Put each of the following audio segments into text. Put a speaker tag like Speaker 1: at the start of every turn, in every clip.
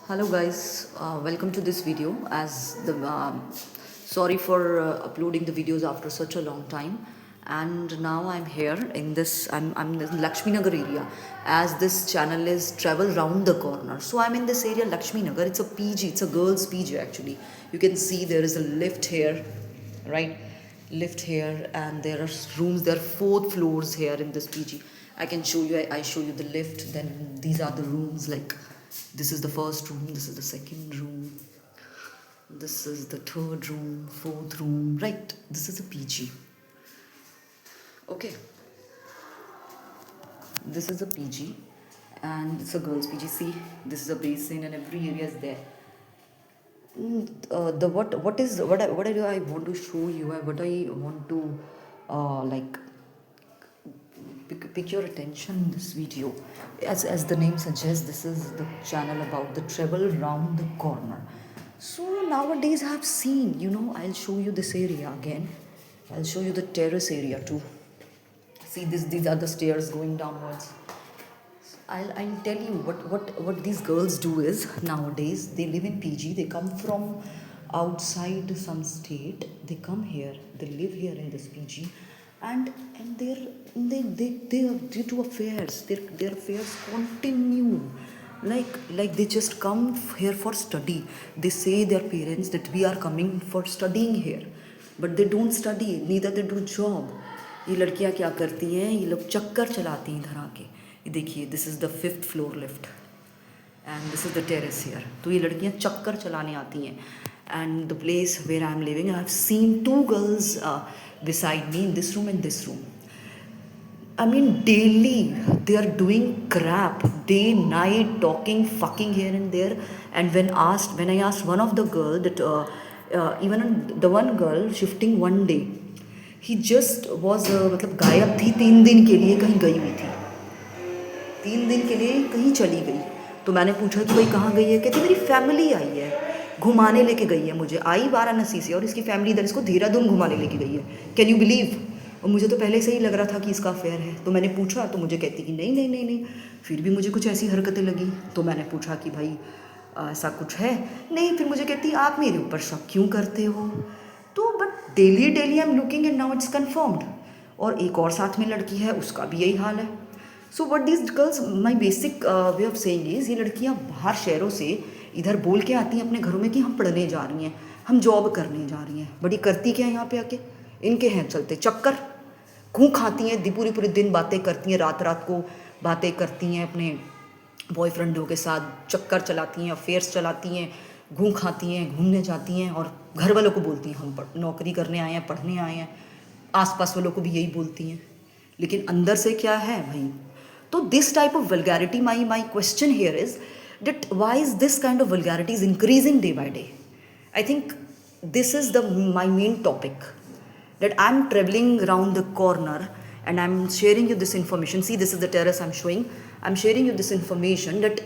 Speaker 1: Hello guys, welcome to this video. Sorry for uploading the videos after such a long time, and now I'm here in this. I'm in the Lakshmi Nagar area, as this channel is travel round the corner. So I'm in this area, Lakshmi Nagar. It's a PG. It's a girls' PG actually. You can see there is a lift here, right? Lift here, and there are rooms. There are 4 floors here in this PG. I can show you. I show you the lift. Then these are the rooms like. This is the first room, this is the second room, this is the third room, fourth room, right? This is a PG. Okay. This is a PG and it's a girls' PG. See, this is a basin and every area is there. The what I want to show you, what I want to like pick your attention in this video. As the name suggests, this is the channel about the travel round the corner. So nowadays I have seen, I'll show you this area again. I'll show you the terrace area too. See this, these are the stairs going downwards. I'll tell you what these girls do is nowadays they live in PG. They come from outside some state. They come here. They live here in this PG, and they are due to affairs. Their affairs continue. Like they just come here for study. They say their parents that we are coming for studying here, but they don't study. Neither they do job. ये लड़कियां क्या करती हैं, ये लोग चक्कर चलाती हैं इधर आके. ये देखिए, this is the 5th floor lift and this is the terrace here. तो ये लड़कियां चक्कर चलाने आती हैं. And the place where I am living, I have seen 2 girls beside me in this room and this room. I mean, daily they are doing crap, day, night, talking, fucking here and there. And when I asked one of the girl that even the one girl shifting one day, he just was मतलब गायब थी 3 दिन के लिए, कहीं गई हुई थी. 3 दिन के लिए कहीं चली गई. तो मैंने पूछा कि भाई कहाँ गई है. कहती मेरी फैमिली आई है, घुमाने लेके गई है मुझे. आई वाराणसी से और इसकी फैमिली इधर इसको देहरादून घुमाने लेके गई है. Can you believe. और मुझे तो पहले से ही लग रहा था कि इसका अफेयर है. तो मैंने पूछा तो मुझे कहती कि नहीं नहीं नहीं नहीं. फिर भी मुझे कुछ ऐसी हरकतें लगी. तो मैंने पूछा कि भाई ऐसा कुछ है. नहीं. फिर मुझे कहती आप मेरे ऊपर शक क्यों करते हो. तो but daily I am looking and now it's confirmed. और एक और साथ में लड़की है, उसका भी यही हाल है. So what these girls, my basic way of saying is, ये लड़कियाँ बाहर शहरों से इधर बोल के आती हैं अपने घरों में कि हम पढ़ने जा रही हैं, हम जॉब करने जा रही हैं. बट ये करती क्या है यहाँ पे आके. इनके हैं चलते चक्कर. खूँ खाती हैं, पूरे पूरे दिन बातें करती हैं, रात रात को बातें करती हैं अपने बॉयफ्रेंडों के साथ, चक्कर चलाती हैं, अफेयर्स चलाती हैं, घूम खाती हैं, घूमने जाती हैं और घर वालों को बोलती हैं हम नौकरी करने आए हैं, पढ़ने आए हैं. आसपास वालों को भी यही बोलती हैं. लेकिन अंदर से क्या है भाई. तो this type of vulgarity, my question here is that why is this kind of vulgarity is increasing day by day. I think this is my main topic, that I'm traveling around the corner and I'm sharing you this information. See, this is the terrace I'm showing. I'm sharing you this information that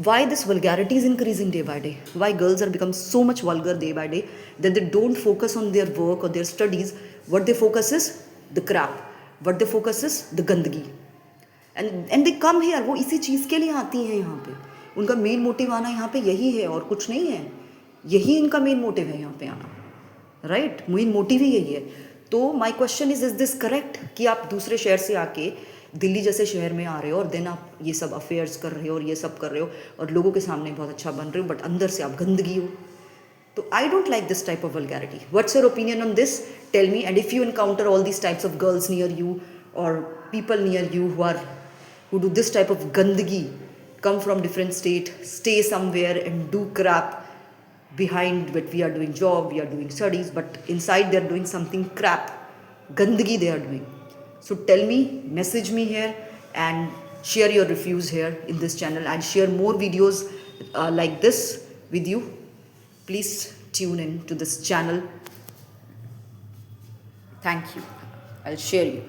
Speaker 1: why this vulgarity is increasing day by day. Why girls are become so much vulgar day by day that they don't focus on their work or their studies. What they focus is the crap. What they focus is the gandagi. And they come here. वो इसी चीज़ के लिए आती हैं यहाँ पे. उनका main motive आना यहाँ पे यही है और कुछ नहीं है. यही इनका मेन मोटिव है यहाँ पे आना. राइट. मेन मोटिव ही यही है. तो my question is this correct कि आप दूसरे शहर से आके दिल्ली जैसे शहर में आ रहे हो और देन आप ये सब अफेयर्स कर रहे हो और ये सब कर रहे हो और लोगों के सामने बहुत अच्छा बन रहे हो, बट अंदर से आप गंदगी हो. तो I don't like this type of vulgarity. What's your opinion on this. Tell me. And if you encounter all these types of girls near you और people near you who do this type of gandagi, come from different state, stay somewhere and do crap behind. But we are doing job, we are doing studies, but inside they are doing something crap, gandagi they are doing. So tell me, message me here and share your reviews here in this channel. I'll share more videos like this with you. Please tune in to this channel. Thank you. I'll share you.